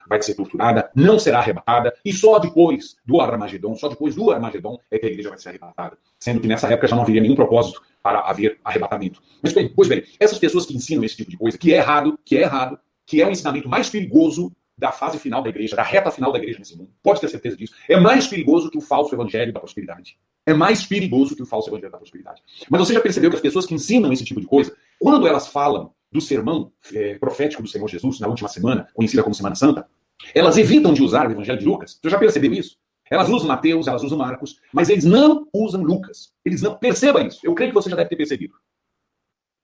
vai ser torturada, não será arrebatada, e só depois do Armagedon é que a igreja vai ser arrebatada. Sendo que nessa época já não haveria nenhum propósito para haver arrebatamento. Mas, pois bem, essas pessoas que ensinam esse tipo de coisa, que é errado, que é o ensinamento mais perigoso da fase final da igreja, da reta final da igreja nesse mundo, pode ter certeza disso, é mais perigoso que o falso evangelho da prosperidade. É mais perigoso que o falso evangelho da prosperidade. Mas você já percebeu que as pessoas que ensinam esse tipo de coisa, quando elas falam do sermão profético do Senhor Jesus, na última semana, conhecida como Semana Santa, elas evitam de usar o evangelho de Lucas? Você já percebeu isso? Elas usam Mateus, elas usam Marcos, mas eles não usam Lucas. Eles não. Perceba isso. Eu creio que você já deve ter percebido.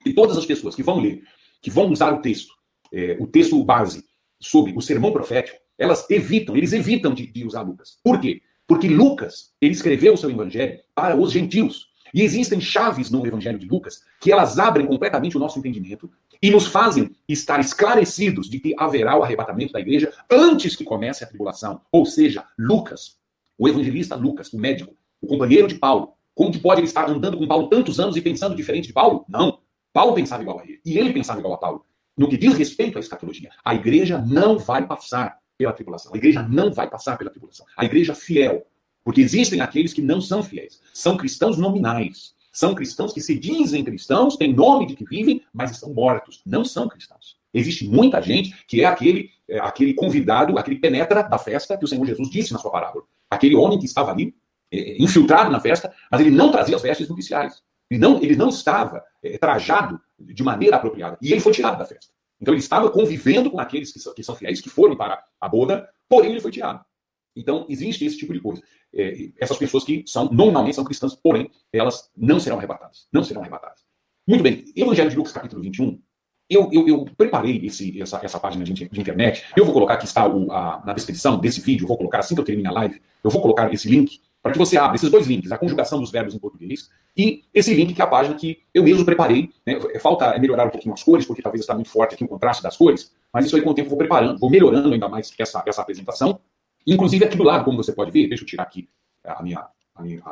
E todas as pessoas que vão ler, que vão usar o texto base sobre o sermão profético, eles evitam de usar Lucas. Por quê? Porque Lucas, ele escreveu o seu evangelho para os gentios. E existem chaves no evangelho de Lucas que elas abrem completamente o nosso entendimento e nos fazem estar esclarecidos de que haverá o arrebatamento da igreja antes que comece a tribulação. Ou seja, Lucas, o evangelista Lucas, o médico, o companheiro de Paulo, como que pode ele estar andando com Paulo tantos anos e pensando diferente de Paulo? Não. Paulo pensava igual a ele. E ele pensava igual a Paulo. No que diz respeito à escatologia, a igreja não vai passar pela tribulação. A igreja não vai passar pela tribulação. A igreja fiel. Porque existem aqueles que não são fiéis. São cristãos nominais. São cristãos que se dizem cristãos, têm nome de que vivem, mas estão mortos. Não são cristãos. Existe muita gente que é aquele convidado, aquele penetra da festa que o Senhor Jesus disse na sua parábola. Aquele homem que estava ali, infiltrado na festa, mas ele não trazia as vestes nupciais. Ele não estava trajado de maneira apropriada. E ele foi tirado da festa. Então ele estava convivendo com aqueles que são fiéis, que foram para a boda, porém ele foi tirado. Então existe esse tipo de coisa. Essas pessoas que nominalmente são cristãs, porém elas não serão arrebatadas. Não serão arrebatadas. Muito bem. Evangelho de Lucas, capítulo 21. Eu preparei essa página de internet. Eu vou colocar, aqui está na descrição desse vídeo, eu vou colocar assim que eu termine a live, eu vou colocar esse link para que você abra esses dois links, a conjugação dos verbos em português e esse link que é a página que eu mesmo preparei. Né? Falta melhorar um pouquinho as cores, porque talvez está muito forte aqui o contraste das cores, mas isso aí com o tempo eu vou preparando, vou melhorando ainda mais essa apresentação. Inclusive aqui do lado, como você pode ver, deixa eu tirar aqui a minha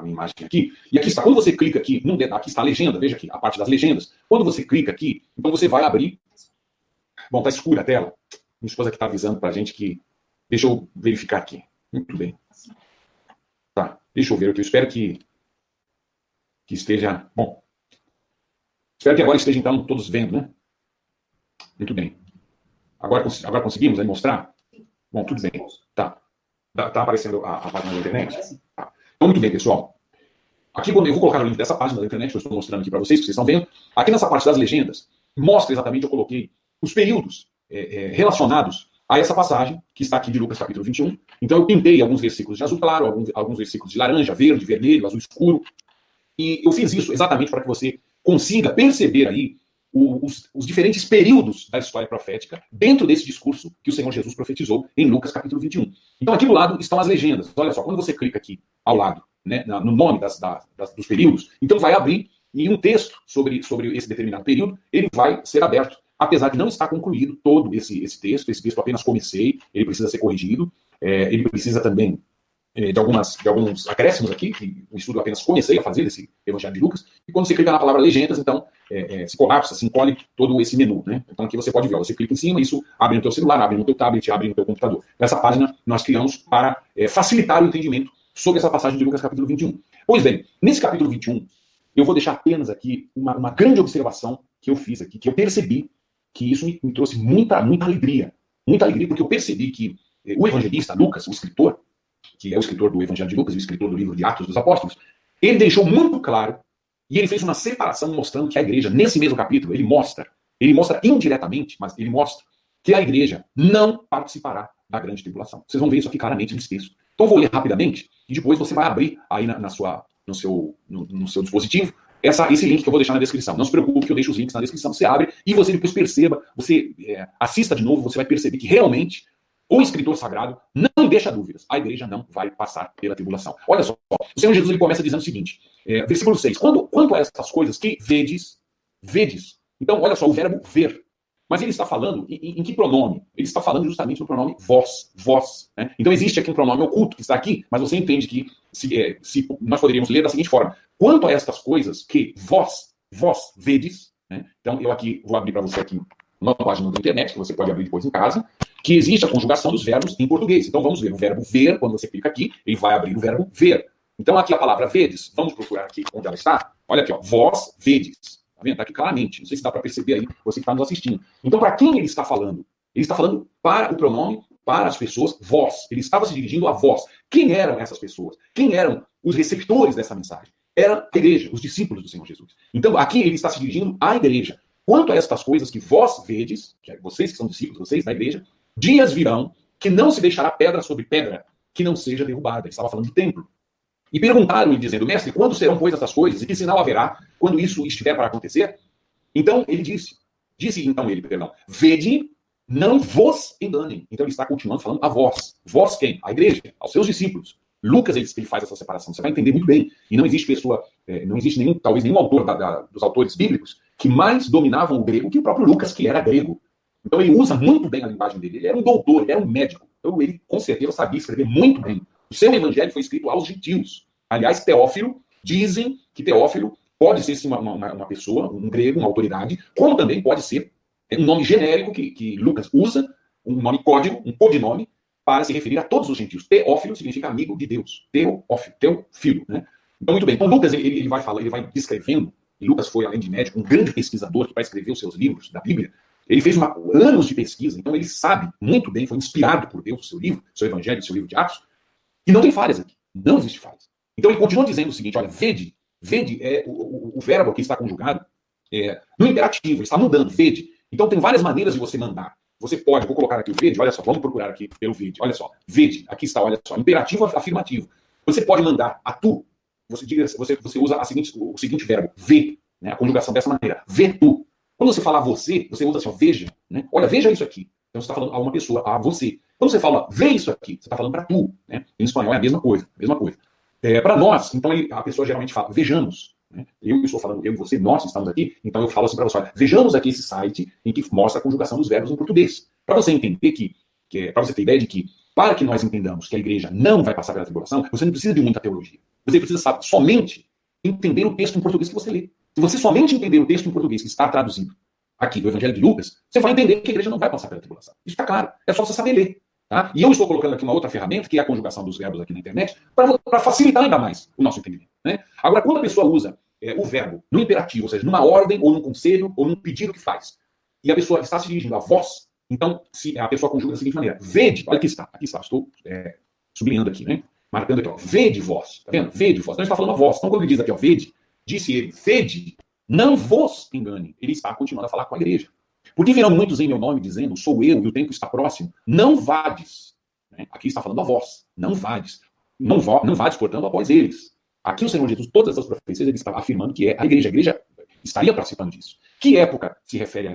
imagem aqui, e aqui está, quando você clica aqui, aqui está a legenda, veja aqui, a parte das legendas, quando você clica aqui, então você vai abrir, bom, está escura a tela, minha esposa aqui está avisando para a gente que, deixa eu verificar aqui, muito bem, tá, deixa eu ver aqui, eu espero que esteja, bom, espero que agora esteja então todos vendo, né, muito bem, agora conseguimos aí mostrar? Bom, tudo bem, tá aparecendo a página da internet? Tá. Então, muito bem, pessoal. Aqui eu vou colocar o link dessa página da internet que eu estou mostrando aqui para vocês, que vocês estão vendo. Aqui nessa parte das legendas, mostra exatamente, eu coloquei os períodos relacionados a essa passagem, que está aqui de Lucas capítulo 21. Então eu pintei alguns versículos de azul claro, alguns versículos de laranja, verde, vermelho, azul escuro. E eu fiz isso exatamente para que você consiga perceber aí os diferentes períodos da história profética dentro desse discurso que o Senhor Jesus profetizou em Lucas capítulo 21. Então aqui do lado estão as legendas. Olha só, quando você clica aqui ao lado, né, no nome dos períodos, então vai abrir e um texto sobre esse determinado período, ele vai ser aberto, apesar de não estar concluído todo esse texto eu apenas comecei, ele precisa ser corrigido, ele precisa também de alguns acréscimos aqui, que o estudo eu apenas comecei a fazer desse Evangelho de Lucas, e quando você clica na palavra legendas, então, se colapsa, se encolhe todo esse menu, né? Então aqui você pode ver, você clica em cima, isso abre no teu celular, abre no teu tablet, abre no teu computador. Essa página nós criamos para facilitar o entendimento sobre essa passagem de Lucas capítulo 21. Pois bem, nesse capítulo 21, eu vou deixar apenas aqui uma grande observação que eu fiz aqui, que eu percebi que isso me trouxe muita alegria. Muita alegria, porque eu percebi que o evangelista Lucas, o escritor, que é o escritor do Evangelho de Lucas, o escritor do livro de Atos dos Apóstolos, ele deixou muito claro, e ele fez uma separação mostrando que a igreja, nesse mesmo capítulo, ele mostra indiretamente, mas ele mostra que a igreja não participará da grande tribulação. Vocês vão ver isso aqui claramente nesse texto. Então eu vou ler rapidamente, e depois você vai abrir aí no seu dispositivo esse link que eu vou deixar na descrição. Não se preocupe que eu deixo os links na descrição, você abre, e você depois perceba, você assista de novo, você vai perceber que realmente o escritor sagrado não deixa dúvidas. A igreja não vai passar pela tribulação. Olha só, o Senhor Jesus ele começa dizendo o seguinte, versículo 6. Quanto a essas coisas que vedes. Então, olha só, o verbo ver. Mas ele está falando em que pronome? Ele está falando justamente no pronome vós. Né? Então existe aqui um pronome oculto que está aqui, mas você entende que se nós poderíamos ler da seguinte forma. Quanto a estas coisas que vós vedes. Né? Então eu aqui vou abrir para você aqui uma página da internet, que você pode abrir depois em casa. que existe a conjugação dos verbos em português. Então vamos ver o verbo ver, quando você clica aqui, ele vai abrir o verbo ver. Então aqui a palavra vedes, vamos procurar aqui onde ela está. Olha aqui, ó, vós vedes. Tá vendo? Está aqui claramente. Não sei se dá para perceber aí, você que está nos assistindo. Então para quem ele está falando? Ele está falando para o pronome, para as pessoas, vós. Ele estava se dirigindo a vós. Quem eram essas pessoas? Quem eram os receptores dessa mensagem? Era a igreja, os discípulos do Senhor Jesus. Então aqui ele está se dirigindo à igreja. Quanto a estas coisas que vós vedes, que é vocês que são discípulos, vocês da igreja, dias virão que não se deixará pedra sobre pedra que não seja derrubada. Ele estava falando do templo. E perguntaram-lhe, dizendo, mestre, quando serão, pois, essas coisas? E que sinal haverá quando isso estiver para acontecer? Então ele disse então ele, vede, não vos enganem. Então ele está continuando falando a vós. Vós quem? A igreja, aos seus discípulos. Lucas ele faz essa separação. Você vai entender muito bem. E não existe pessoa, não existe talvez nenhum autor dos autores bíblicos que mais dominavam o grego que o próprio Lucas, que era grego. Então ele usa muito bem a linguagem dele. Ele era um doutor, ele era um médico. Então ele com certeza sabia escrever muito bem. O seu evangelho foi escrito aos gentios. Aliás, Teófilo, dizem que Teófilo pode ser sim, uma pessoa, um grego, uma autoridade, como também pode ser um nome genérico que Lucas usa, um nome código, um codinome, para se referir a todos os gentios. Teófilo significa amigo de Deus. Teófilo, teu filho. Né? Então, muito bem. Então, Lucas ele vai falando, ele vai descrevendo, e Lucas foi, além de médico, um grande pesquisador que, para escrever os seus livros da Bíblia, ele fez anos de pesquisa, então ele sabe muito bem, foi inspirado por Deus, o seu livro, seu evangelho, seu livro de Atos, e não tem falhas aqui. Não existe falhas. Então ele continua dizendo o seguinte, olha, vede é o verbo aqui está conjugado no imperativo, ele está mandando, vede. Então tem várias maneiras de você mandar. Você pode, vou colocar aqui o vede, olha só, vamos procurar aqui pelo vede, olha só, vede, aqui está, olha só, imperativo afirmativo. Você pode mandar a tu, você usa o seguinte verbo, vê, né, a conjugação dessa maneira, vê tu. Quando você fala você usa assim, ó, veja, né, olha, veja isso aqui. Então você está falando a uma pessoa, a você. Quando você fala, vê isso aqui, você está falando para tu, né? Em espanhol é a mesma coisa, para nós, então a pessoa geralmente fala, vejamos. Né? Eu estou falando, eu e você, nós estamos aqui, então eu falo assim para você, olha, vejamos aqui esse site em que mostra a conjugação dos verbos em português. Para você entender para você ter ideia de que, para que nós entendamos que a igreja não vai passar pela tribulação, você não precisa de muita teologia. Você precisa, sabe, somente entender o texto em português que você lê. Se você somente entender o texto em português que está traduzido aqui do Evangelho de Lucas, você vai entender que a igreja não vai passar pela tribulação. Isso está claro. É só você saber ler. Tá? E eu estou colocando aqui uma outra ferramenta, que é a conjugação dos verbos aqui na internet, para facilitar ainda mais o nosso entendimento. Né? Agora, quando a pessoa usa o verbo no imperativo, ou seja, numa ordem, ou num conselho, ou num pedido que faz, e a pessoa está se dirigindo a vós, então a pessoa conjuga da seguinte maneira, vede, olha aqui está, estou sublinhando aqui, né? Marcando aqui, ó, vede vós, tá vendo? Vede vós, então ele está falando a vós. Então quando ele diz aqui, ó, vede, disse ele, vede, não vos engane. Ele está continuando a falar com a igreja. Porque virão muitos em meu nome dizendo, sou eu e o tempo está próximo. Não vades. Né? Aqui está falando a vós. Não vades. Não vades, portanto, após eles. Aqui o Senhor Jesus, todas as profecias, ele está afirmando que é a igreja. A igreja estaria participando disso. Que época se refere a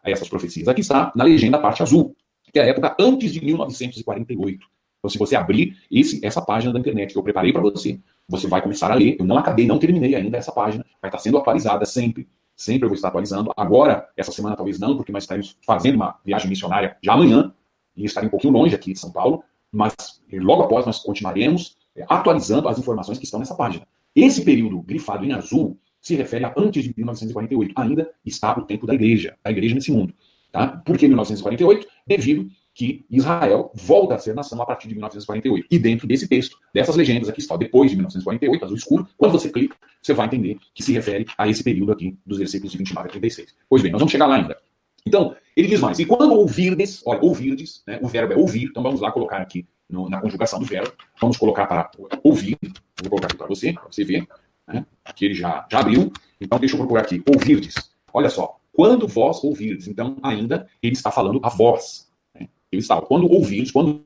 essas profecias? Aqui está na legenda a parte azul, que é a época antes de 1948. Então, se você abrir essa página da internet que eu preparei para você, você vai começar a ler. Eu não terminei ainda essa página. Vai estar sendo atualizada sempre. Sempre eu vou estar atualizando. Agora, essa semana talvez não, porque nós estaremos fazendo uma viagem missionária já amanhã, e estarei um pouquinho longe aqui de São Paulo, mas logo após nós continuaremos atualizando as informações que estão nessa página. Esse período grifado em azul se refere a antes de 1948. Ainda está o tempo da igreja nesse mundo. Tá? Por que 1948? Devido que Israel volta a ser nação a partir de 1948. E dentro desse texto, dessas legendas aqui está, depois de 1948, azul escuro, quando você clica, você vai entender que se refere a esse período aqui, dos versículos de 29 a 36. Pois bem, nós vamos chegar lá ainda. Então, ele diz mais, e quando ouvirdes, olha, ouvirdes, né, o verbo é ouvir, então vamos lá colocar aqui na conjugação do verbo, vamos colocar para ouvir, vou colocar aqui para você ver, né, aqui ele já abriu, então deixa eu procurar aqui, ouvirdes, olha só, quando vós ouvirdes, então ainda ele está falando a vós, ele está, quando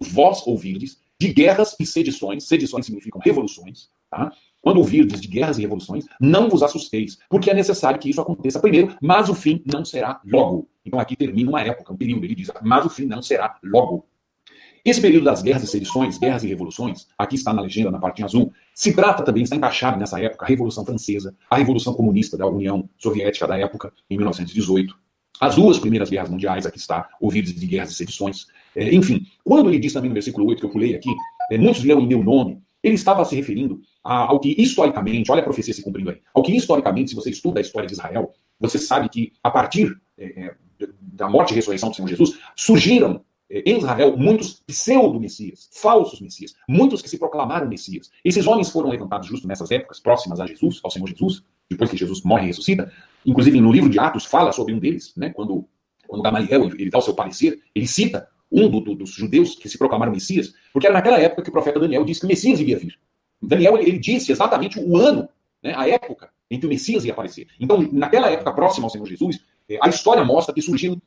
vós ouvirdes, de guerras e sedições significam revoluções, tá? Quando ouvirdes de guerras e revoluções, não vos assusteis, porque é necessário que isso aconteça primeiro, mas o fim não será logo. Então aqui termina uma época, um período, ele diz, mas o fim não será logo. Esse período das guerras e sedições, guerras e revoluções, aqui está na legenda, na parte azul, se trata também, está encaixado nessa época, a Revolução Francesa, a Revolução Comunista da União Soviética da época, em 1918, as duas primeiras guerras mundiais, aqui está, ouvidos de guerras e sedições. Enfim, quando ele diz também no versículo 8, que eu pulei aqui, muitos virão em meu nome, ele estava se referindo ao que historicamente, olha a profecia se cumprindo aí, ao que historicamente, se você estuda a história de Israel, você sabe que a partir da morte e ressurreição do Senhor Jesus, surgiram em Israel muitos pseudo-messias, falsos messias, muitos que se proclamaram messias. Esses homens foram levantados justo nessas épocas, próximas a Jesus, ao Senhor Jesus, depois que Jesus morre e ressuscita. Inclusive, no livro de Atos, fala sobre um deles, né, quando Gamaliel ele dá o seu parecer, ele cita dos judeus que se proclamaram messias, porque era naquela época que o profeta Daniel disse que o Messias iria vir. Daniel ele disse exatamente o ano, né, a época em que o Messias ia aparecer. Então, naquela época próxima ao Senhor Jesus, a história mostra que surgiram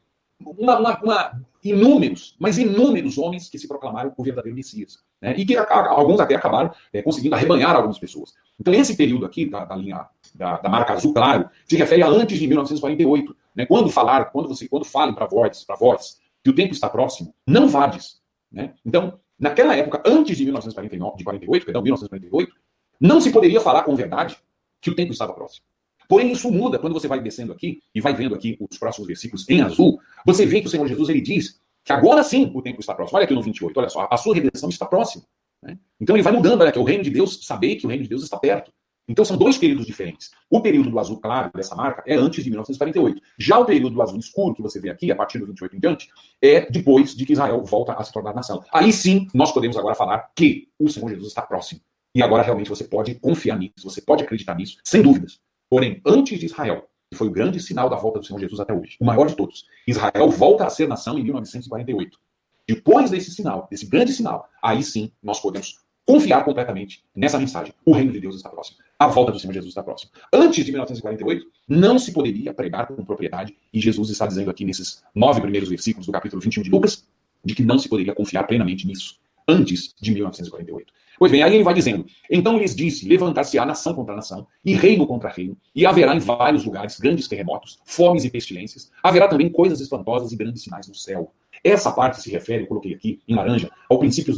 inúmeros homens que se proclamaram o verdadeiro Messias. Né? E que alguns até acabaram conseguindo arrebanhar algumas pessoas. Então, esse período aqui, da linha da marca azul, claro, se refere a antes de 1948. Né? Quando falem para vós que o tempo está próximo, não vades. Né? Então, naquela época, antes de 1948, não se poderia falar com verdade que o tempo estava próximo. Porém, isso muda quando você vai descendo aqui e vai vendo aqui os próximos versículos em azul. Você vê que o Senhor Jesus ele diz que agora sim o tempo está próximo. Olha aqui no 28, olha só, a sua redenção está próxima. Né? Então ele vai mudando, olha aqui, o reino de Deus, saber que o reino de Deus está perto. Então são dois períodos diferentes. O período do azul claro dessa marca é antes de 1948. Já o período do azul escuro, que você vê aqui, a partir do 28 em diante, é depois de que Israel volta a se tornar nação. Aí sim, nós podemos agora falar que o Senhor Jesus está próximo. E agora realmente você pode confiar nisso, você pode acreditar nisso, sem dúvidas. Porém, antes de Israel, que foi o grande sinal da volta do Senhor Jesus até hoje, o maior de todos, Israel volta a ser nação em 1948. Depois desse sinal, desse grande sinal, aí sim nós podemos confiar completamente nessa mensagem. O reino de Deus está próximo. A volta do Senhor Jesus está próxima. Antes de 1948, não se poderia pregar com propriedade, e Jesus está dizendo aqui nesses 9 primeiros versículos do capítulo 21 de Lucas, de que não se poderia confiar plenamente nisso, antes de 1948. Pois bem, aí ele vai dizendo, então lhes disse, levantar-se-á nação contra nação, e reino contra reino, e haverá em vários lugares grandes terremotos, fomes e pestilências, haverá também coisas espantosas e grandes sinais no céu. Essa parte se refere, eu coloquei aqui em laranja, ao princípio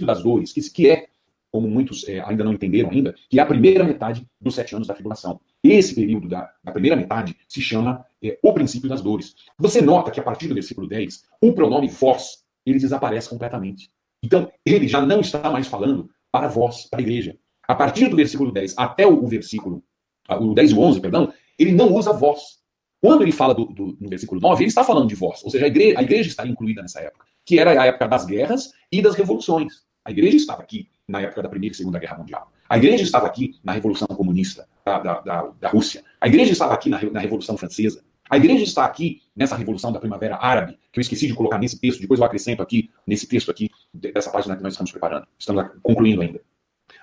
das dores, que é, como muitos ainda não entenderam ainda, que é a primeira metade dos 7 anos da tribulação. Esse período da primeira metade se chama o princípio das dores. Você nota que a partir do versículo 10, o pronome vós, ele desaparece completamente. Então, ele já não está mais falando para vós, para a igreja. A partir do versículo 10 até o 10 e o 11, perdão, ele não usa vós. Quando ele fala no versículo 9, ele está falando de vós. Ou seja, a igreja está incluída nessa época, que era a época das guerras e das revoluções. A igreja estava aqui na época da Primeira e Segunda Guerra Mundial. A igreja estava aqui na Revolução Comunista da Rússia. A igreja estava aqui na Revolução Francesa. A igreja está aqui nessa Revolução da Primavera Árabe, que eu esqueci de colocar nesse texto, depois eu acrescento aqui, nesse texto aqui, dessa página que nós estamos preparando. Estamos concluindo ainda.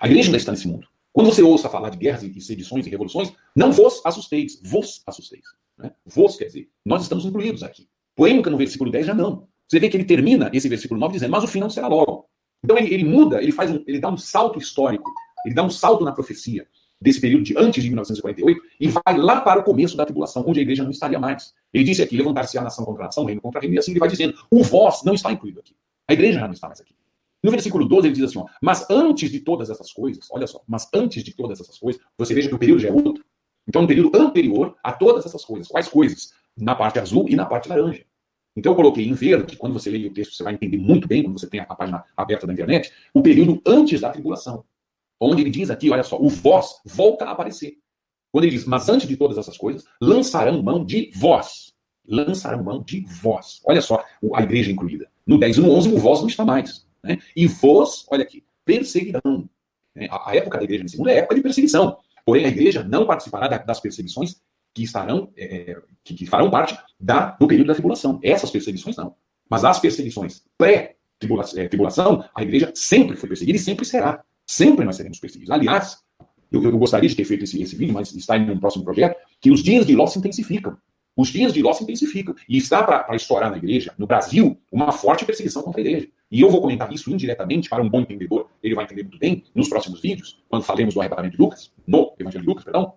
A igreja ainda está nesse mundo. Quando você ouça falar de guerras e sedições e revoluções, não vos assusteis, vos assusteis. Né? Vos quer dizer, nós estamos incluídos aqui. Porém, no versículo 10 já não. Você vê que ele termina esse versículo 9 dizendo, mas o fim não será logo. Então ele muda, ele dá um salto histórico, ele dá um salto na profecia desse período de antes de 1948 e vai lá para o começo da tribulação, onde a igreja não estaria mais. Ele disse aqui, levantar-se a nação contra a nação, reino contra reino, e assim ele vai dizendo, o vós não está incluído aqui. A igreja já não está mais aqui. No versículo 12 ele diz assim, mas antes de todas essas coisas, olha só, mas antes de todas essas coisas, você veja que o período já é outro. Então é um período anterior a todas essas coisas. Quais coisas? Na parte azul e na parte laranja. Então eu coloquei em verde, quando você lê o texto, você vai entender muito bem, quando você tem a página aberta da internet, o período antes da tribulação. Onde ele diz aqui, olha só, o vós volta a aparecer. Quando ele diz, mas antes de todas essas coisas, lançarão mão de vós. Lançarão mão de vós. Olha só, a igreja incluída. No 10 e no 11, o vós não está mais. Né? E vós, olha aqui, perseguirão. A época da igreja nesse mundo é época de perseguição. Porém, a igreja não participará das perseguições que estarão, que farão parte do período da tribulação. Essas perseguições não. Mas as perseguições pré-tribulação, a igreja sempre foi perseguida e sempre será. Sempre nós seremos perseguidos. Aliás, eu gostaria de ter feito esse vídeo, mas está em um próximo projeto, que os dias de Ló se intensificam. Os dias de Ló se intensificam. E está para estourar na igreja, no Brasil, uma forte perseguição contra a igreja. E eu vou comentar isso indiretamente para um bom entendedor, ele vai entender muito bem nos próximos vídeos, quando falemos do arrebatamento de Lucas, no Evangelho de Lucas, perdão,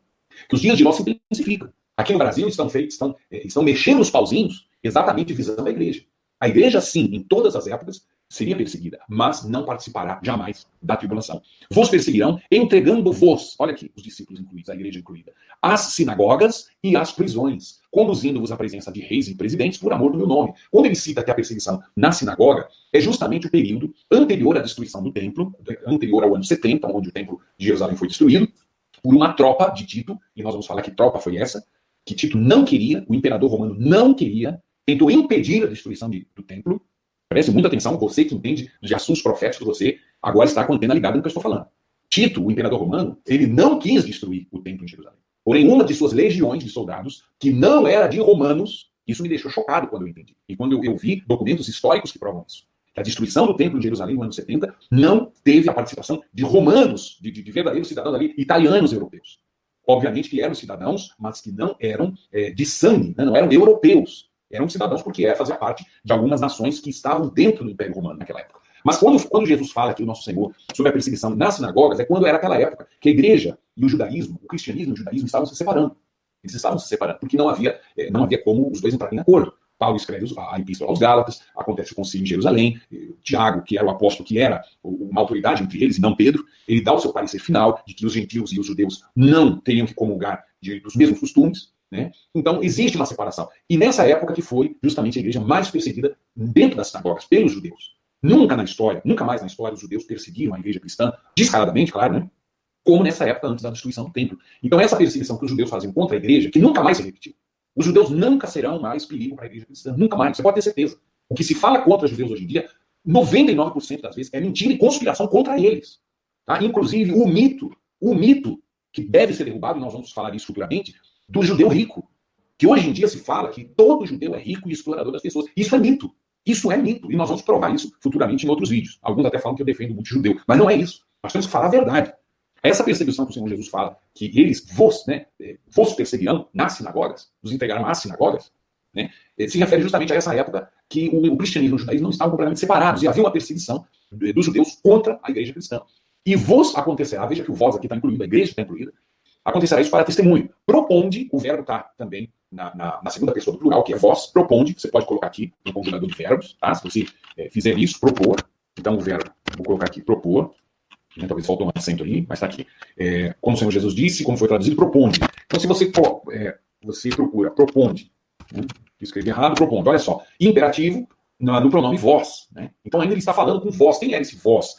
que os dias de Ló se intensificam. Aqui no Brasil estão mexendo os pauzinhos exatamente visando a igreja. A igreja, sim, em todas as épocas, seria perseguida, mas não participará jamais da tribulação. Vos perseguirão, entregando-vos, olha aqui, os discípulos incluídos, a igreja incluída, às sinagogas e às prisões, conduzindo-vos à presença de reis e presidentes por amor do meu nome. Quando ele cita que a perseguição na sinagoga é justamente o período anterior à destruição do templo, anterior ao ano 70, onde o templo de Jerusalém foi destruído, por uma tropa de Tito, e nós vamos falar que tropa foi essa, que Tito não queria, o imperador romano não queria, tentou impedir a destruição do templo, Preste muita atenção, você que entende de assuntos proféticos, você agora está com a antena ligada no que eu estou falando. Tito, o imperador romano, ele não quis destruir o templo em Jerusalém. Porém, uma de suas legiões de soldados, que não era de romanos, isso me deixou chocado quando eu entendi. E quando eu vi documentos históricos que provam isso. Que a destruição do templo em Jerusalém no ano 70 não teve a participação de romanos, de verdadeiros cidadãos ali, italianos europeus. Obviamente que eram cidadãos, mas que não eram de sangue, né? Não eram europeus. Eram cidadãos porque fazia parte de algumas nações que estavam dentro do Império Romano naquela época. Mas quando Jesus fala aqui, o nosso Senhor, sobre a perseguição nas sinagogas, é quando era aquela época que a igreja e o judaísmo, o cristianismo e o judaísmo estavam se separando. Eles estavam se separando, porque não havia como os dois entrarem em acordo. Paulo escreve a Epístola aos Gálatas, acontece o concílio em Jerusalém, Tiago, que era o apóstolo, que era uma autoridade entre eles, e não Pedro, ele dá o seu parecer final de que os gentios e os judeus não teriam que comungar dos mesmos costumes, né? Então, existe uma separação. E nessa época que foi justamente a igreja mais perseguida dentro das sinagogas, pelos judeus. Nunca na história, nunca mais na história, os judeus perseguiram a igreja cristã, descaradamente, claro, né? Como nessa época antes da destruição do templo. Então, essa perseguição que os judeus faziam contra a igreja, que nunca mais se repetiu. Os judeus nunca serão mais perigo para a igreja cristã, nunca mais, você pode ter certeza. O que se fala contra os judeus hoje em dia, 99% das vezes, é mentira e conspiração contra eles. Tá? Inclusive, o mito que deve ser derrubado, e nós vamos falar isso futuramente, do judeu rico. Que hoje em dia se fala que todo judeu é rico e explorador das pessoas. Isso é mito. Isso é mito. E nós vamos provar isso futuramente em outros vídeos. Alguns até falam que eu defendo muito judeu. Mas não é isso. Nós temos que falar a verdade. Essa perseguição que o Senhor Jesus fala, que eles vos perseguirão nas sinagogas, nos entregarão às sinagogas, né, se refere justamente a essa época que o cristianismo e o judaísmo não estavam completamente separados. E havia uma perseguição dos judeus contra a igreja cristã. E vos acontecerá, veja que o vós aqui está incluído, a igreja está incluída, acontecerá isso para testemunho. Proponde, o verbo está também na segunda pessoa do plural, que é vós, proponde, você pode colocar aqui no conjugador de verbos, tá? Se você fizer isso, propor, então o verbo, vou colocar aqui, propor, né? Talvez faltou um acento aí, mas está aqui. Como o Senhor Jesus disse, como foi traduzido, proponde. Então se você procura, proponde, né? Escrevi errado, proponde, olha só, imperativo no pronome vós, né? Então ainda ele está falando com vós. Quem era esse vós?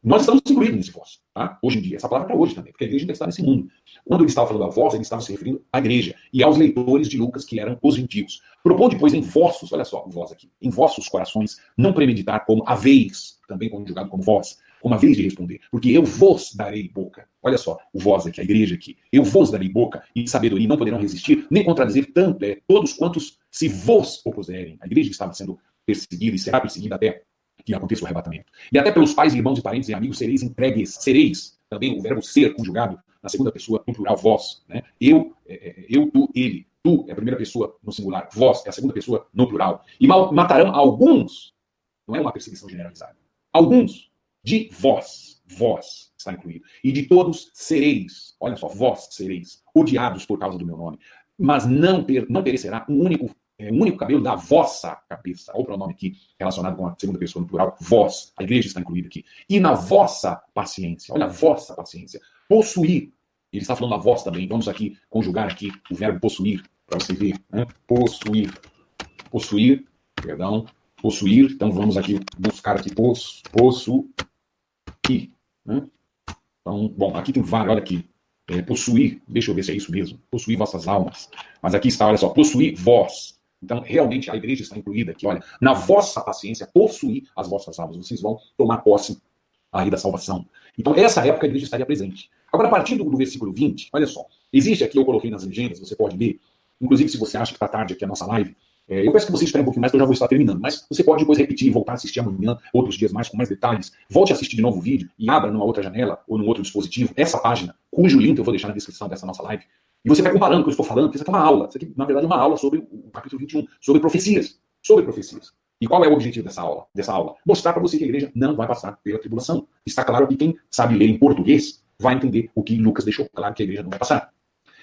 Nós estamos incluídos nesse vós, tá? Hoje em dia. Essa palavra é para hoje também, porque a igreja ainda está nesse mundo. Quando ele estava falando da vós, ele estava se referindo à igreja e aos leitores de Lucas, que eram os gentios. Proponde, pois, em vossos, olha só, o vós aqui, em vossos corações, não premeditar como haveis, também conjugado como vós, como haveis de responder, porque eu vos darei boca. Olha só, o vós aqui, a igreja aqui. Eu vos darei boca e sabedoria, não poderão resistir, nem contradizer tanto, todos quantos se vos opuserem. A igreja estava sendo perseguida e será perseguida até que aconteça o arrebatamento. E até pelos pais, irmãos e parentes e amigos sereis entregues. Sereis, também o verbo ser conjugado na segunda pessoa, no plural, vós. Né? Eu, tu, ele. Tu é a primeira pessoa no singular. Vós é a segunda pessoa no plural. E matarão alguns. Não é uma perseguição generalizada. Alguns de vós. Vós está incluído. E de todos sereis. Olha só, vós sereis odiados por causa do meu nome. Mas não perecerá um único cabelo da vossa cabeça. Olha o pronome aqui relacionado com a segunda pessoa no plural, vós. A igreja está incluída aqui. E na vossa paciência. Olha a vossa paciência. Possuir. Ele está falando da voz também. Vamos aqui conjugar aqui o verbo possuir, para você ver. Né? Possuir. Possuir. Perdão. Possuir. Então vamos aqui buscar aqui possuir. Né? Então, bom, aqui tem vários. Olha aqui. Possuir. Deixa eu ver se é isso mesmo. Possuir vossas almas. Mas aqui está, olha só. Possuir vós. Então, realmente, a igreja está incluída aqui, olha, na vossa paciência, possuir as vossas almas. Vocês vão tomar posse aí da salvação. Então, essa época a igreja estaria presente. Agora, a partir do versículo 20, olha só, existe aqui, eu coloquei nas legendas, você pode ler, inclusive se você acha que está tarde aqui a nossa live, eu peço que você espere um pouquinho mais, que eu já vou estar terminando, mas você pode depois repetir, voltar a assistir amanhã, outros dias mais, com mais detalhes, volte a assistir de novo o vídeo e abra numa outra janela ou num outro dispositivo essa página, cujo link eu vou deixar na descrição dessa nossa live. E você vai comparando o que eu estou falando, porque isso aqui é uma aula. Isso aqui, na verdade, é uma aula sobre o capítulo 21, sobre profecias. Sobre profecias. E qual é o objetivo dessa aula? Mostrar para você que a igreja não vai passar pela tribulação. Está claro que quem sabe ler em português vai entender o que Lucas deixou claro, que a igreja não vai passar.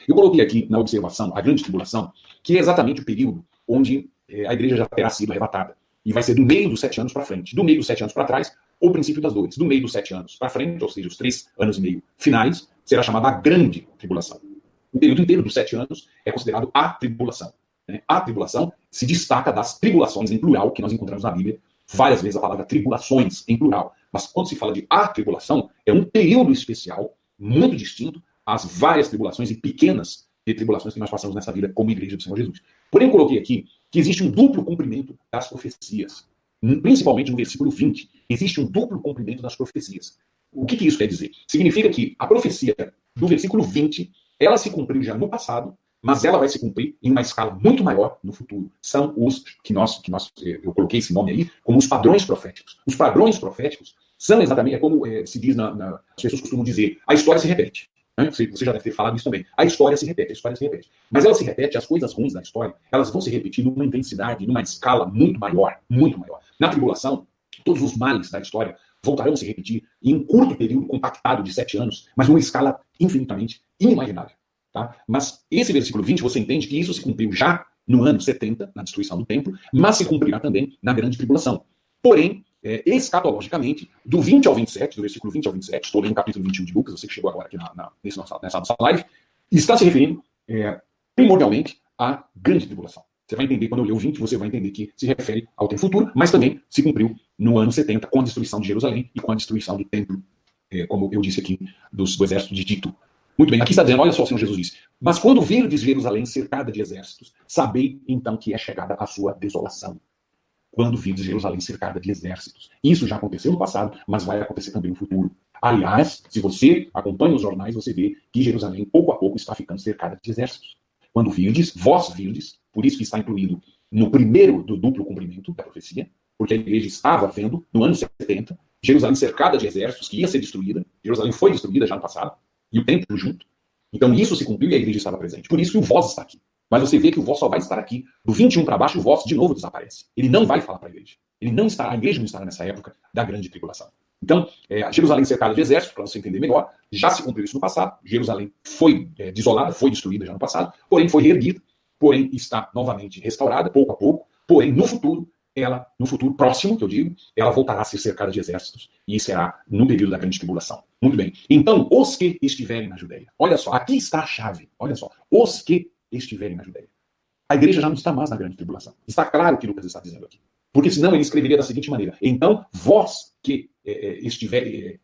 Eu coloquei aqui na observação a grande tribulação, que é exatamente o período onde a igreja já terá sido arrebatada. E vai ser do meio dos 7 anos para frente. Do meio dos 7 anos para trás, o princípio das dores. Do meio dos 7 anos para frente, ou seja, os 3 anos e meio finais, será chamada a grande tribulação. O período inteiro dos 7 anos é considerado a tribulação. Né? A tribulação se destaca das tribulações em plural que nós encontramos na Bíblia. Várias vezes a palavra tribulações em plural. Mas quando se fala de a tribulação, é um período especial, muito distinto às várias tribulações e pequenas tribulações que nós passamos nessa vida como igreja do Senhor Jesus. Porém, eu coloquei aqui que existe um duplo cumprimento das profecias. principalmente no versículo 20, existe um duplo cumprimento das profecias. O que isso quer dizer? Significa que a profecia do versículo 20, ela se cumpriu já no passado, mas ela vai se cumprir em uma escala muito maior no futuro. São os eu coloquei esse nome aí, como os padrões proféticos. Os padrões proféticos são exatamente, como se diz, as pessoas costumam dizer, a história se repete. Né? Você já deve ter falado isso também. A história se repete, a história se repete. Mas ela se repete, as coisas ruins da história, elas vão se repetir numa intensidade, numa escala muito maior, muito maior. Na tribulação, todos os males da história voltarão a se repetir em um curto período compactado de 7 anos, mas numa escala infinitamente inimaginável. Tá? Mas esse versículo 20, você entende que isso se cumpriu já no ano 70, na destruição do templo, mas se cumprirá também na grande tribulação. Porém, escatologicamente, do 20 ao 27, do versículo 20 ao 27, estou lendo o capítulo 21 de Lucas, você que chegou agora aqui nessa nossa live, está se referindo primordialmente à grande tribulação. Você vai entender, quando eu ler o 20, você vai entender que se refere ao tempo futuro, mas também se cumpriu no ano 70, com a destruição de Jerusalém e com a destruição do templo, como eu disse aqui, do exército de Tito. Muito bem, aqui está dizendo, olha só, o Senhor Jesus disse, mas quando virdes Jerusalém cercada de exércitos, sabei então que é chegada a sua desolação. Quando virdes Jerusalém cercada de exércitos. Isso já aconteceu no passado, mas vai acontecer também no futuro. Aliás, se você acompanha os jornais, você vê que Jerusalém, pouco a pouco, está ficando cercada de exércitos. Quando virdes, vós virdes, por isso que está incluído no primeiro do duplo cumprimento da profecia, porque a igreja estava vendo, no ano 70, Jerusalém cercada de exércitos, que ia ser destruída. Jerusalém foi destruída já no passado, e o templo junto. Então isso se cumpriu e a igreja estava presente. Por isso que o vós está aqui. Mas você vê que o vós só vai estar aqui. Do 21 para baixo, o vós de novo desaparece. Ele não vai falar para a igreja. A igreja não estará nessa época da grande tribulação. Então, Jerusalém cercada de exércitos, para você entender melhor, já se cumpriu isso no passado. Jerusalém foi desolada, foi destruída já no passado, porém foi reerguida, porém está novamente restaurada, pouco a pouco, porém no futuro próximo, que eu digo, ela voltará a ser cercada de exércitos e será no período da grande tribulação. Muito bem. Então, os que estiverem na Judeia. Olha só, aqui está a chave. Olha só. Os que estiverem na Judeia. A igreja já não está mais na grande tribulação. Está claro o que Lucas está dizendo aqui. Porque senão ele escreveria da seguinte maneira. Então, vós que estejais,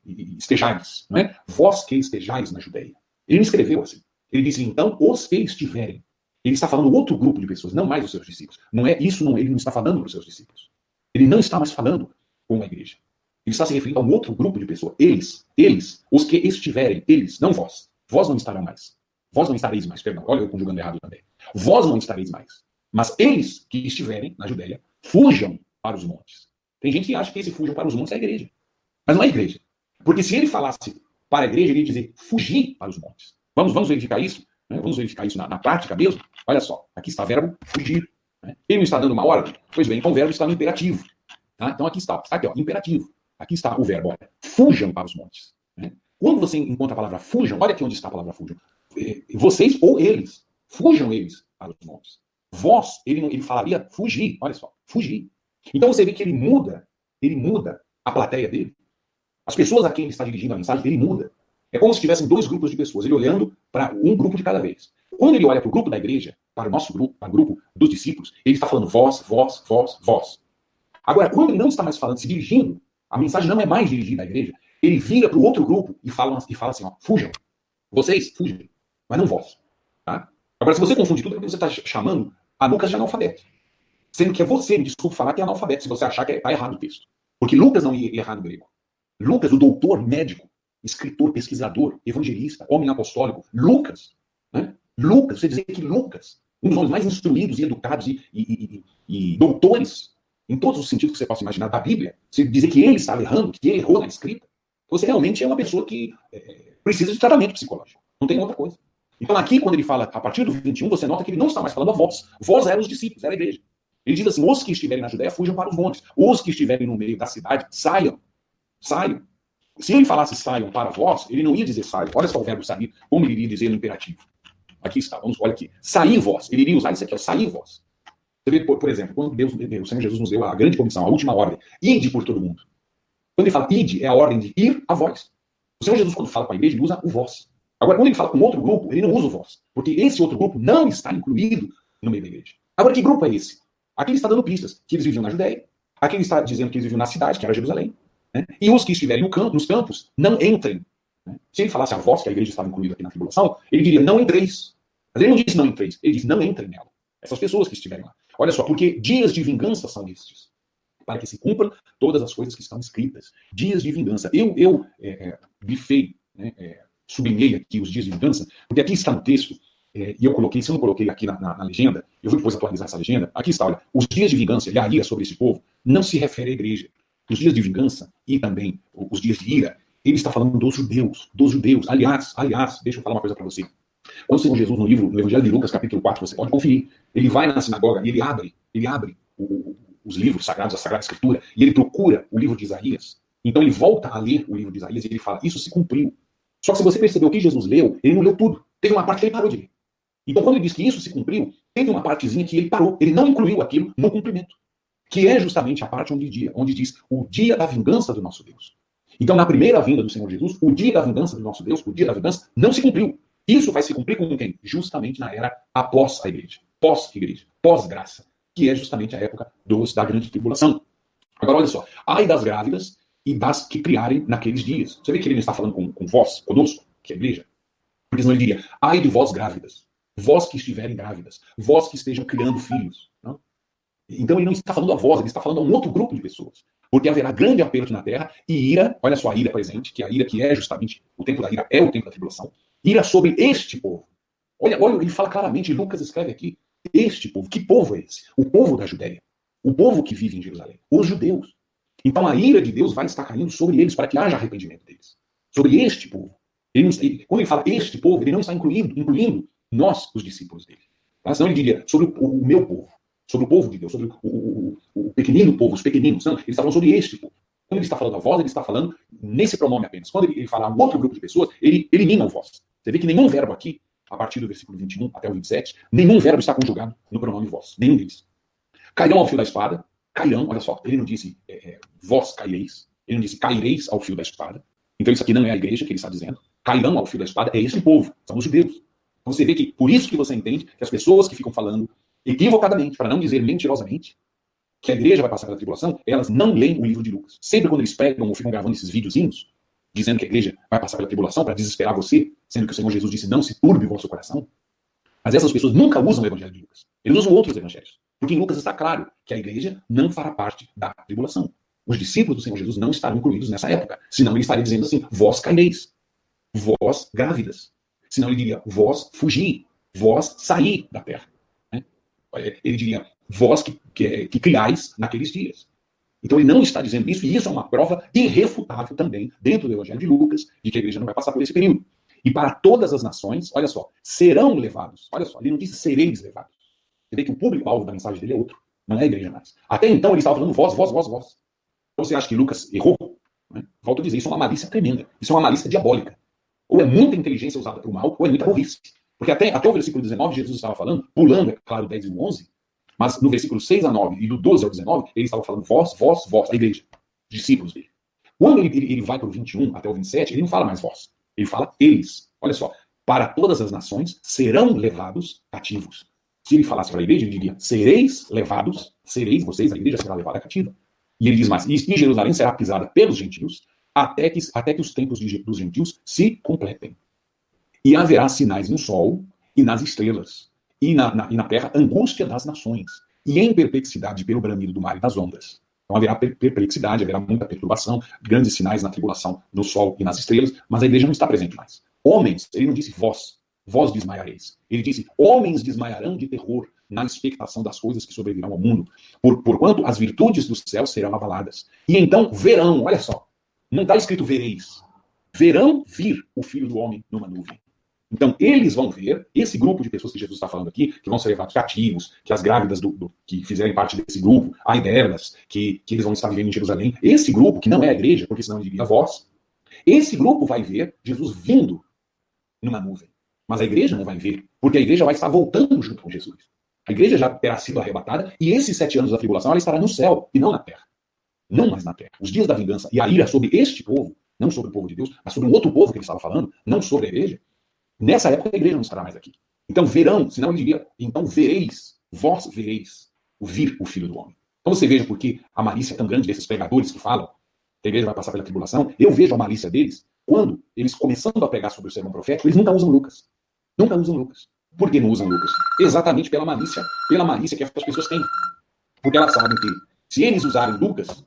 não é? Vós que estejais na Judeia. Ele não escreveu assim. Ele disse, então, os que estiverem. Ele está falando outro grupo de pessoas, não mais os seus discípulos. Ele não está falando para os seus discípulos. Ele não está mais falando com a igreja. Ele está se referindo a um outro grupo de pessoas. Eles, os que estiverem, eles, não vós. Vós não estarão mais. Vós não estareis mais, perdão, olha eu conjugando errado também. Vós não estareis mais. Mas eles que estiverem na Judeia, fujam para os montes. Tem gente que acha que esse fujam para os montes é a igreja. Mas não é a igreja. Porque se ele falasse para a igreja, ele ia dizer fugir para os montes. Vamos verificar isso? Né? Vamos verificar isso na prática mesmo? Olha só, aqui está o verbo fugir. Né? Ele não está dando uma ordem? Pois bem, então o verbo está no imperativo. Tá? Então aqui está aqui, ó, imperativo. Aqui está o verbo, olha, fujam para os montes. Né? Quando você encontra a palavra fujam, olha aqui onde está a palavra fujam. Vocês ou eles, fujam eles para os montes. Vós, ele falaria fugir, olha só, fugir. Então você vê que ele muda a plateia dele. As pessoas a quem ele está dirigindo a mensagem, ele muda. É como se tivessem dois grupos de pessoas, ele olhando para um grupo de cada vez. Quando ele olha para o grupo da igreja, para o nosso grupo, para o grupo dos discípulos, ele está falando vós, vós, vós, vós. Agora, quando ele não está mais falando, se dirigindo, a mensagem não é mais dirigida à igreja, ele vira para o outro grupo e fala assim, ó, fujam. Vocês, fujam. Mas não vós. Tá? Agora, se você confunde tudo, é porque você está chamando a Lucas de analfabeto. Sendo que é você, me desculpe falar, que é analfabeto, se você achar que está errado o texto. Porque Lucas não ia errar no grego. Lucas, o doutor médico, escritor, pesquisador, evangelista, homem apostólico, Lucas, né? Lucas, você dizer que Lucas, um dos homens mais instruídos e educados e doutores, em todos os sentidos que você possa imaginar da Bíblia, você dizer que ele estava errando, que ele errou na escrita, você realmente é uma pessoa que precisa de tratamento psicológico. Não tem outra coisa. Então aqui, quando ele fala, a partir do 21, você nota que ele não está mais falando a vós. Vós eram os discípulos, era a igreja. Ele diz assim, os que estiverem na Judéia, fujam para os montes. Os que estiverem no meio da cidade, saiam. Saiam. Se ele falasse saiam para vós, ele não ia dizer saiam. Olha só o verbo sair, como ele iria dizer no imperativo. Aqui está, olha aqui. Sair vós. Ele iria usar isso aqui, ó, sair vós. Você vê, por exemplo, quando o Senhor Jesus nos deu a grande comissão, a última ordem, ide por todo mundo. Quando ele fala ide, é a ordem de ir a vós. O Senhor Jesus, quando fala com a igreja, ele usa o vós. Agora, quando ele fala com outro grupo, ele não usa o vós. Porque esse outro grupo não está incluído no meio da igreja. Agora, que grupo é esse? Aqui ele está dando pistas, que eles viviam na Judéia. Aqui ele está dizendo que eles viviam na cidade, que era Jerusalém. Né? E os que estiverem nos campos, não entrem. Né? Se ele falasse a vós, que a igreja estava incluída aqui na tribulação, ele diria não entreis. Mas ele não disse não entreis, ele disse não entrem nela. Essas pessoas que estiverem lá. Olha só, porque dias de vingança são estes. para que se cumpram todas as coisas que estão escritas. Dias de vingança. Eu grifei, né, sublinhei aqui os dias de vingança, porque aqui está no texto, e eu coloquei, se eu não coloquei aqui na legenda, eu vou depois atualizar essa legenda, aqui está, olha, os dias de vingança e a ira sobre esse povo não se refere à igreja. Os dias de vingança e também os dias de ira, ele está falando dos judeus, dos judeus. Aliás, deixa eu falar uma coisa para você. Quando o Senhor Jesus, no Evangelho de Lucas, capítulo 4, você pode conferir, ele vai na sinagoga e ele abre os livros sagrados, a Sagrada Escritura, e ele procura o livro de Isaías. Então ele volta a ler o livro de Isaías e ele fala, isso se cumpriu. Só que se você percebeu o que Jesus leu, ele não leu tudo. Teve uma parte que ele parou de ler. Então quando ele diz que isso se cumpriu, teve uma partezinha que ele parou. Ele não incluiu aquilo no cumprimento. Que é justamente a parte onde diz o dia da vingança do nosso Deus. Então na primeira vinda do Senhor Jesus, o dia da vingança do nosso Deus, o dia da vingança, não se cumpriu. Isso vai se cumprir com quem? Justamente na era após a igreja. Pós-igreja. Pós-graça. Que é justamente a época da grande tribulação. Agora olha só. Ai das grávidas e das que criarem naqueles dias. Você vê que ele não está falando com vós, conosco, que é a igreja? Porque senão ele diria, ai de vós grávidas. Vós que estiverem grávidas. Vós que estejam criando filhos. Não? Então ele não está falando a vós, ele está falando a um outro grupo de pessoas. Porque haverá grande aperto na terra e ira, olha só a ira presente, que a ira que é justamente, o tempo da ira é o tempo da tribulação, ira sobre este povo. Olha, ele fala claramente, Lucas escreve aqui, este povo. Que povo é esse? O povo da Judéia. O povo que vive em Jerusalém. Os judeus. Então a ira de Deus vai estar caindo sobre eles, para que haja arrependimento deles. Sobre este povo. Quando ele fala este povo, ele não está incluindo nós, os discípulos dele. Tá? Senão ele diria, sobre o meu povo. Sobre o povo de Deus, sobre o pequenino povo, os pequeninos. Não, ele está falando sobre este povo. Quando ele está falando a vós, ele está falando nesse pronome apenas. Quando ele fala a um outro grupo de pessoas, ele elimina o vós. Você vê que nenhum verbo aqui, a partir do versículo 21 até o 27, nenhum verbo está conjugado no pronome vós. Nenhum deles. Cairão ao fio da espada. Cairão, olha só, ele não disse vós caireis. Ele não disse caireis ao fio da espada. Então isso aqui não é a igreja que ele está dizendo. Cairão ao fio da espada é este povo, são os judeus. Então você vê que, por isso que você entende que as pessoas que ficam falando equivocadamente, para não dizer mentirosamente, que a igreja vai passar pela tribulação, elas não leem o livro de Lucas. Sempre quando eles pegam ou ficam gravando esses videozinhos, dizendo que a igreja vai passar pela tribulação para desesperar você, sendo que o Senhor Jesus disse, não se turbe o vosso coração. Mas essas pessoas nunca usam o evangelho de Lucas. Eles usam outros evangelhos. Porque em Lucas está claro que a igreja não fará parte da tribulação. Os discípulos do Senhor Jesus não estarão incluídos nessa época. Senão ele estaria dizendo assim, vós caireis, vós grávidas. Senão ele diria, vós fugi, vós saí da terra. Ele diria, vós que criais naqueles dias. Então ele não está dizendo isso, e isso é uma prova irrefutável também, dentro do Evangelho de Lucas, de que a igreja não vai passar por esse período. E para todas as nações, olha só, serão levados. Olha só, ele não disse sereis levados. Você vê que o público-alvo da mensagem dele é outro, não é a igreja mais. Até então ele estava falando vós. Então você acha que Lucas errou? Né? Volto a dizer, isso é uma malícia tremenda. Isso é uma malícia diabólica. Ou é muita inteligência usada para o mal, ou é muita burrice. Porque até o versículo 19, Jesus estava falando, pulando, é claro, 10 e 11, mas no versículo 6 a 9 e do 12 ao 19, ele estava falando vós, a igreja, discípulos dele. Quando ele vai para o 21 até o 27, ele não fala mais vós, ele fala eles. Olha só, para todas as nações serão levados cativos. Se ele falasse para a igreja, ele diria, sereis levados, sereis vocês, a igreja será levada cativa. E ele diz mais, e Jerusalém será pisada pelos gentios, até que os tempos dos gentios se completem. E haverá sinais no sol e nas estrelas, e na terra angústia das nações, e em perplexidade pelo bramido do mar e das ondas. Então haverá perplexidade, haverá muita perturbação, grandes sinais na tribulação no sol e nas estrelas, mas a igreja não está presente mais. Homens, ele não disse vós desmaiareis. Ele disse, homens desmaiarão de terror na expectação das coisas que sobrevirão ao mundo, porquanto as virtudes dos céus serão abaladas. E então verão, olha só, não está escrito vereis, verão vir o Filho do Homem numa nuvem. Então, eles vão ver, esse grupo de pessoas que Jesus está falando aqui, que vão ser levados cativos, que as grávidas que fizerem parte desse grupo, ai delas, que eles vão estar vivendo em Jerusalém, esse grupo, que não é a igreja, porque senão ele diria vós, esse grupo vai ver Jesus vindo numa nuvem. Mas a igreja não vai ver, porque a igreja vai estar voltando junto com Jesus. A igreja já terá sido arrebatada, e esses 7 anos da tribulação, ela estará no céu, e não na terra. Não mais na terra. Os dias da vingança e a ira sobre este povo, não sobre o povo de Deus, mas sobre um outro povo que ele estava falando, não sobre a igreja, nessa época a igreja não estará mais aqui. Então verão, senão ele diria, então vereis, vós vereis o Filho do Homem. Então você veja porque a malícia é tão grande desses pregadores que falam que a igreja vai passar pela tribulação. Eu vejo a malícia deles quando eles, começando a pregar sobre o sermão profético, eles nunca usam Lucas. Nunca usam Lucas. Por que não usam Lucas? Exatamente pela malícia que essas pessoas têm. Porque elas sabem que Se eles usarem Lucas,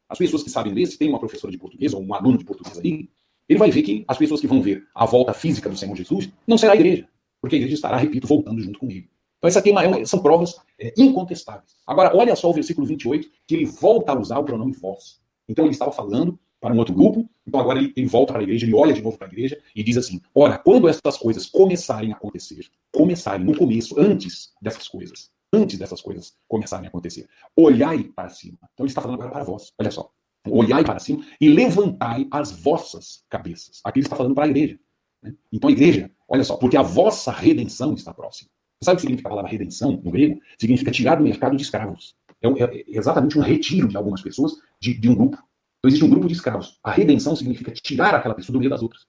as pessoas que sabem ler, se tem uma professora de português ou um aluno de português aí, ele vai ver que as pessoas que vão ver a volta física do Senhor Jesus não será a igreja, porque a igreja estará, repito, voltando junto com ele. Então, essa aqui são provas incontestáveis. Agora, olha só o versículo 28, que ele volta a usar o pronome vós. Então, ele estava falando para um outro grupo, então agora ele volta para a igreja, ele olha de novo para a igreja e diz assim: ora, quando essas coisas começarem a acontecer, começarem no começo, antes dessas coisas começarem a acontecer, olhai para cima. Então, ele está falando agora para vós, olha só. Olhai para cima e levantai as vossas cabeças. Aqui ele está falando para a igreja. Né? Então, a igreja, olha só, porque a vossa redenção está próxima. Sabe o que significa a palavra redenção no grego? Significa tirar do mercado de escravos. É exatamente um retiro de algumas pessoas de um grupo. Então existe um grupo de escravos. A redenção significa tirar aquela pessoa do meio das outras.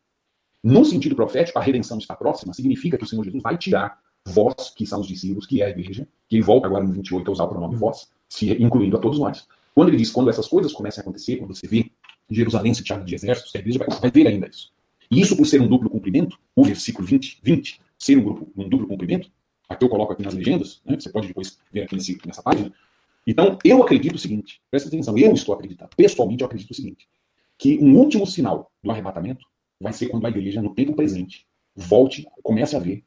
No sentido profético, a redenção está próxima, significa que o Senhor Jesus vai tirar vós, que são os discípulos, que é a igreja, que ele volta agora no 28 a usar o pronome vós, incluindo a todos nós. Quando ele diz, quando essas coisas comecem a acontecer, quando você vê Jerusalém sitiada de exércitos, a igreja vai ver ainda isso. E isso por ser um duplo cumprimento, o versículo 20 ser um duplo cumprimento, aqui eu coloco aqui nas legendas, né? Você pode depois ver aqui nessa página. Então, eu acredito o seguinte, presta atenção, eu estou acreditando, pessoalmente eu acredito o seguinte, que um último sinal do arrebatamento vai ser quando a igreja, no tempo presente, comece a ver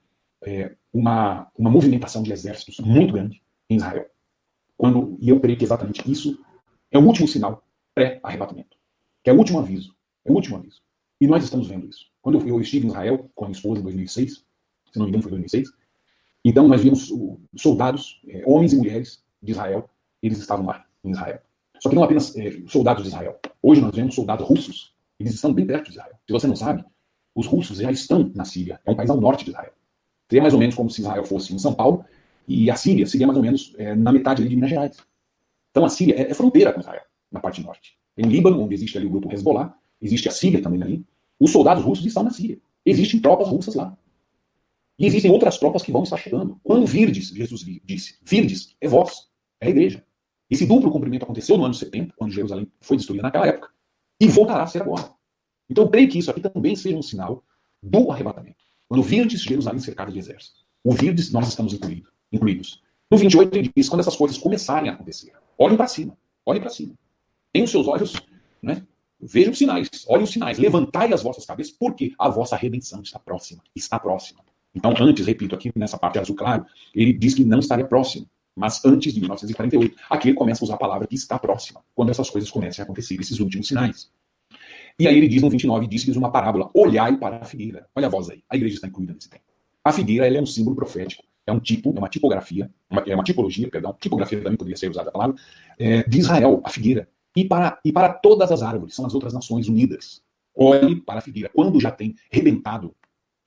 uma movimentação de exércitos muito grande em Israel. E eu creio que exatamente isso é o último sinal pré-arrebatamento, que é o último aviso, E nós estamos vendo isso. Quando eu estive em Israel com a minha esposa em 2006, se não me engano foi 2006, então nós vimos soldados, homens e mulheres de Israel, eles estavam lá em Israel. Só que não apenas soldados de Israel. Hoje nós vemos soldados russos, eles estão bem perto de Israel. Se você não sabe, os russos já estão na Síria, é um país ao norte de Israel. Seria mais ou menos como se Israel fosse em São Paulo, e a Síria seria mais ou menos na metade ali de Minas Gerais. Então a Síria é fronteira com Israel, na parte norte. Tem o Líbano, onde existe ali o grupo Hezbollah, existe a Síria também ali. Os soldados russos estão na Síria. Existem tropas russas lá. E existem outras tropas que vão estar chegando. Quando virdes, Jesus disse, virdes é vós, é a igreja. Esse duplo cumprimento aconteceu no ano 70, quando Jerusalém foi destruída naquela época, e voltará a ser agora. Então eu creio que isso aqui também seja um sinal do arrebatamento. Quando virdes Jerusalém cercada de exércitos. O virdes, nós estamos incluídos. No 28 ele diz, quando essas coisas começarem a acontecer, olhem para cima, Tenham os seus olhos, né? Vejam os sinais, olhem os sinais, levantai as vossas cabeças, porque a vossa redenção está próxima. Então, antes, repito, aqui nessa parte azul claro, ele diz que não estaria próximo, mas antes de 1948. Aqui ele começa a usar a palavra que está próxima, quando essas coisas comecem a acontecer, esses últimos sinais. E aí ele diz no 29, disse-lhes uma parábola, olhai para a figueira. Olha a voz aí, a igreja está incluída nesse tempo. A figueira ela é um símbolo profético, é uma tipografia, tipografia também poderia ser usada a palavra, de Israel, a figueira. E para todas as árvores, são as outras nações unidas. Olhe para a figueira, quando já tem rebentado,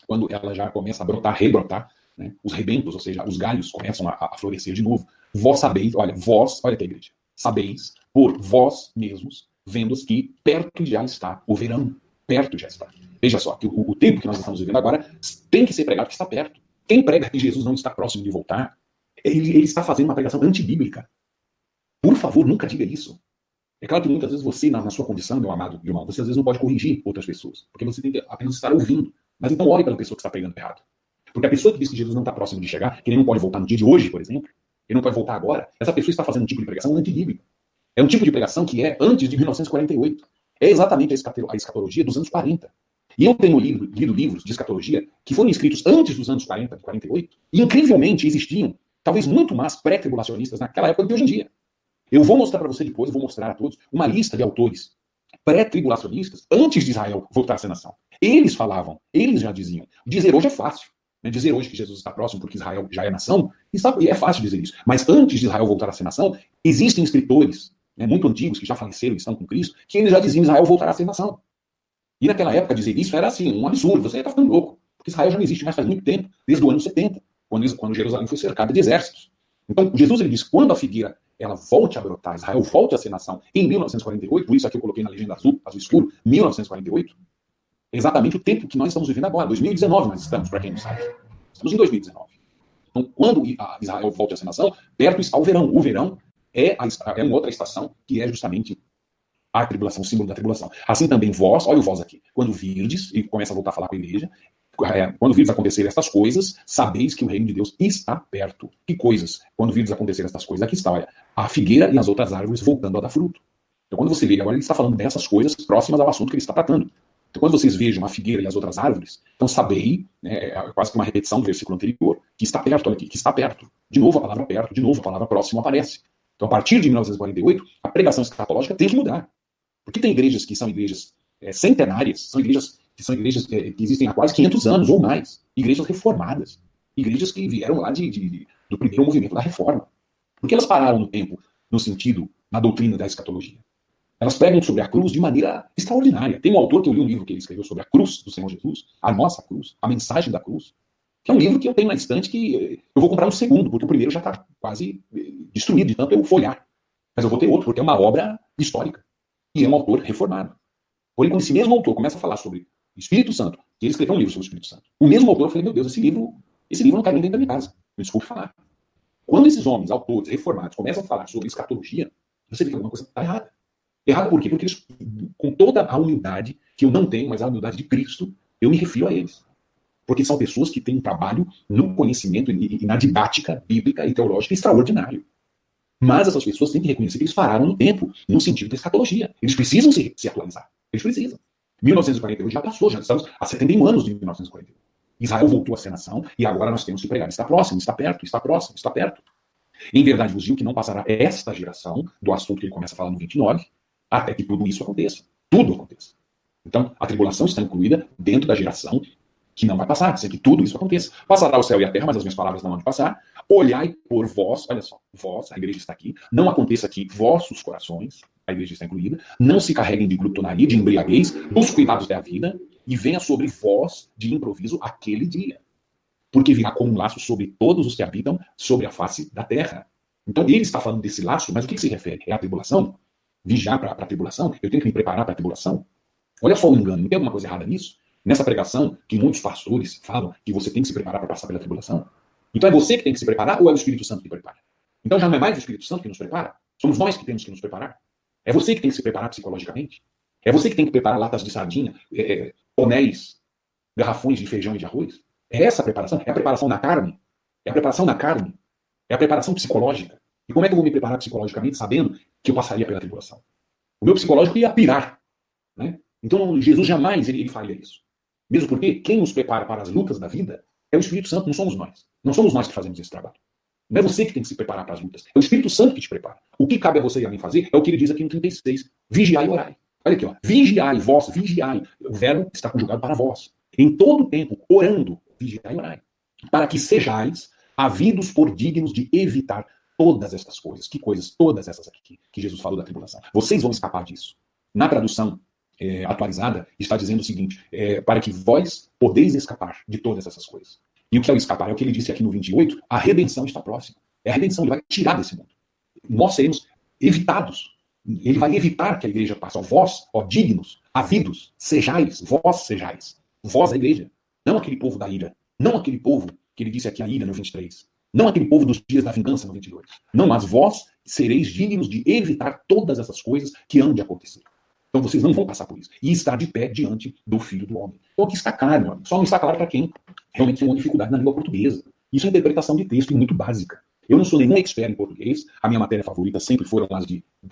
quando ela já começa a brotar, rebrotar, né, os rebentos, ou seja, os galhos começam a florescer de novo. Vós sabeis, olha aqui a igreja, sabeis por vós mesmos, vendo que perto já está o verão, perto já está. Veja só, que o tempo que nós estamos vivendo agora tem que ser pregado que está perto. Quem prega que Jesus não está próximo de voltar, ele está fazendo uma pregação antibíblica. Por favor, nunca diga isso. É claro que muitas vezes você, na sua condição, meu amado irmão, você às vezes não pode corrigir outras pessoas, porque você tem que apenas estar ouvindo. Mas então ore pela pessoa que está pregando errado. Porque a pessoa que diz que Jesus não está próximo de chegar, que ele não pode voltar no dia de hoje, por exemplo, ele não pode voltar agora, essa pessoa está fazendo um tipo de pregação antibíblica. É um tipo de pregação que é antes de 1948. É exatamente a escatologia dos anos 40. E eu tenho lido livros de escatologia que foram escritos antes dos anos 40, de 48, e incrivelmente existiam, talvez muito mais pré-tribulacionistas naquela época do que hoje em dia. Eu vou mostrar para você depois, eu vou mostrar a todos, uma lista de autores pré-tribulacionistas antes de Israel voltar a ser nação. Eles falavam, eles já diziam. Dizer hoje é fácil. Né? Dizer hoje que Jesus está próximo porque Israel já é nação, é fácil dizer isso. Mas antes de Israel voltar a ser nação, existem escritores muito antigos que já faleceram e estão com Cristo, que eles já diziam que Israel voltará a ser nação. E naquela época dizer isso era assim, um absurdo. Você está ficando louco. Porque Israel já não existe mais faz muito tempo, desde o ano 70, quando Jerusalém foi cercada de exércitos. Então, Jesus ele diz, quando a figueira ela volte a brotar, Israel volte a ser nação em 1948, por isso aqui eu coloquei na legenda azul escuro, 1948, exatamente o tempo que nós estamos vivendo agora, 2019 nós estamos, para quem não sabe. Estamos em 2019. Então, quando Israel volte a ser nação, perto está o verão. O verão é uma outra estação que é justamente a tribulação, o símbolo da tribulação. Assim também vós, olha o vós aqui, quando virdes, e começa a voltar a falar com a igreja, Quando virdes acontecer estas coisas, sabeis que o reino de Deus está perto. Que coisas? Quando virdes acontecer estas coisas, aqui está, olha, a figueira e as outras árvores voltando a dar fruto. Então, quando você vê, agora ele está falando dessas coisas próximas ao assunto que ele está tratando. Então, quando vocês vejam a figueira e as outras árvores, então sabei, né, é quase que uma repetição do versículo anterior, que está perto, olha aqui, que está perto. De novo a palavra perto, de novo a palavra próximo aparece. Então, a partir de 1948, a pregação escatológica tem que mudar. Porque tem igrejas que são igrejas centenárias, são igrejas que existem há quase 500 anos ou mais. Igrejas reformadas. Igrejas que vieram lá do primeiro movimento da reforma. Porque elas pararam no tempo, no sentido, na doutrina da escatologia. Elas pregam sobre a cruz de maneira extraordinária. Tem um autor que eu li um livro que ele escreveu sobre a cruz do Senhor Jesus, a nossa cruz, a mensagem da cruz, que é um livro que eu tenho na estante que eu vou comprar um segundo, porque o primeiro já está quase destruído, de tanto eu folhar. Mas eu vou ter outro, porque é uma obra histórica. E é um autor reformado. Porém, quando esse mesmo autor começa a falar sobre o Espírito Santo, que ele escreveu um livro sobre o Espírito Santo, o mesmo autor, eu falei, meu Deus, esse livro não cai nem dentro da minha casa. Me desculpe falar. Quando esses homens, autores, reformados, começam a falar sobre escatologia, você vê que alguma coisa está errada. Errada por quê? Porque eles, com toda a humildade, que eu não tenho, mas a humildade de Cristo, eu me refiro a eles. Porque são pessoas que têm um trabalho no conhecimento e na didática bíblica e teológica extraordinário. Mas essas pessoas têm que reconhecer que eles pararam no tempo, no sentido da escatologia. Eles precisam se atualizar. Eles precisam. 1948 já passou, já estamos há 71 anos de 1948. Israel voltou a ser nação e agora nós temos que pregar. Está próximo, está perto, está próximo, está perto. Em verdade vos digo que não passará esta geração do assunto que ele começa a falar no 29, até que tudo isso aconteça. Tudo aconteça. Então, a tribulação está incluída dentro da geração que não vai passar, sem que tudo isso aconteça. Passará o céu e a terra, mas as minhas palavras não vão passar. Olhai por vós, olha só, vós, a igreja está aqui, não aconteça aqui vossos corações, a igreja está incluída, não se carreguem de glutonaria, de embriaguez, dos cuidados da vida, e venha sobre vós, de improviso, aquele dia. Porque virá como um laço sobre todos os que habitam sobre a face da terra. Então, ele está falando desse laço, mas o que se refere? É a tribulação? Vigiar para a tribulação? Eu tenho que me preparar para a tribulação? Olha só o engano, não tem alguma coisa errada nisso? Nessa pregação, que muitos pastores falam que você tem que se preparar para passar pela tribulação. Então é você que tem que se preparar ou é o Espírito Santo que prepara? Então já não é mais o Espírito Santo que nos prepara? Somos nós que temos que nos preparar? É você que tem que se preparar psicologicamente? É você que tem que preparar latas de sardinha, tonéis, garrafões de feijão e de arroz? É essa a preparação? É a preparação na carne? É a preparação na carne? É a preparação psicológica? E como é que eu vou me preparar psicologicamente sabendo que eu passaria pela tribulação? O meu psicológico ia pirar. Né? Então Jesus jamais ele faria isso. Mesmo porque quem nos prepara para as lutas da vida é o Espírito Santo, não somos nós. Não somos nós que fazemos esse trabalho. Não é você que tem que se preparar para as lutas. É o Espírito Santo que te prepara. O que cabe a você e a mim fazer é o que ele diz aqui no 36. Vigiai e orai. Olha aqui, ó. Vigiai, vós, vigiai. O verbo está conjugado para vós. Em todo o tempo, orando, vigiai e orai. Para que sejais havidos por dignos de evitar todas essas coisas. Que coisas? Todas essas aqui que Jesus falou da tribulação. Vocês vão escapar disso. Na tradução atualizada, está dizendo o seguinte, para que vós podeis escapar de todas essas coisas. E o que é o escapar? É o que ele disse aqui no 28, a redenção está próxima. É a redenção, ele vai tirar desse mundo. Nós seremos evitados. Ele vai evitar que a igreja passe. Ó, vós, ó dignos, havidos, sejais, vós sejais. Vós, a igreja. Não aquele povo da ira. Não aquele povo que ele disse aqui a ira no 23. Não aquele povo dos dias da vingança no 22. Não, mas vós sereis dignos de evitar todas essas coisas que hão de acontecer. Então vocês não vão passar por isso. E estar de pé diante do Filho do Homem. Então aqui está claro, meu amigo. Só não está claro para quem realmente tem uma dificuldade na língua portuguesa. Isso é interpretação de texto muito básica. Eu não sou nenhum expert em português. A minha matéria favorita sempre foram as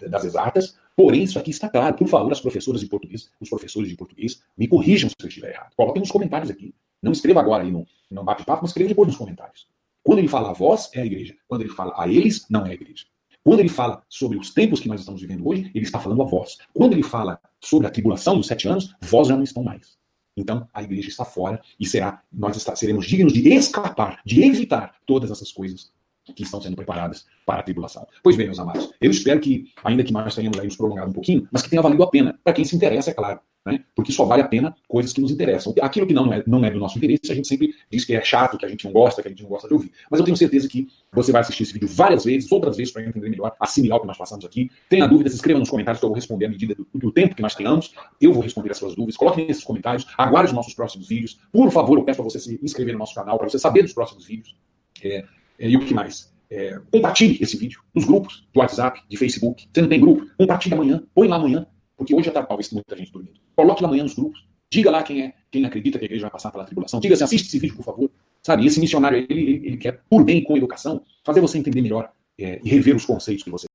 das exatas. Porém, isso aqui está claro. Por favor, as professoras de português, os professores de português, me corrijam se eu estiver errado. Coloquem nos comentários aqui. Não escreva agora aí no bate-papo, mas escreva depois nos comentários. Quando ele fala a vós, é a igreja. Quando ele fala a eles, não é a igreja. Quando ele fala sobre os tempos que nós estamos vivendo hoje, ele está falando a vós. Quando ele fala sobre a tribulação dos 7 anos, vós já não estão mais. Então, a igreja está fora e nós seremos dignos de escapar, de evitar todas essas coisas que estão sendo preparadas para a tribulação. Pois bem, meus amados, eu espero que, ainda que nós tenhamos aí nos prolongado um pouquinho, mas que tenha valido a pena, para quem se interessa, é claro. Né? Porque só vale a pena coisas que nos interessam. Aquilo que não é do nosso interesse, a gente sempre diz que é chato, que a gente não gosta, que a gente não gosta de ouvir. Mas eu tenho certeza que você vai assistir esse vídeo várias vezes, outras vezes, para entender melhor, assimilar o que nós passamos aqui. Tenha dúvidas, escreva nos comentários que eu vou responder à medida do tempo que nós tenhamos. Eu vou responder as suas dúvidas. Coloque nesses comentários, aguarde os nossos próximos vídeos. Por favor, eu peço para você se inscrever no nosso canal, para você saber dos próximos vídeos. E o que mais? Compartilhe esse vídeo nos grupos de WhatsApp, de Facebook. Você não tem grupo? Compartilhe amanhã, põe lá amanhã, porque hoje já está talvez muita gente dormindo. Coloque lá amanhã nos grupos. Diga lá quem acredita que a igreja vai passar pela tribulação. Diga assim, assiste esse vídeo, por favor. Sabe, esse missionário, ele quer, por bem com educação, fazer você entender melhor e rever os conceitos que você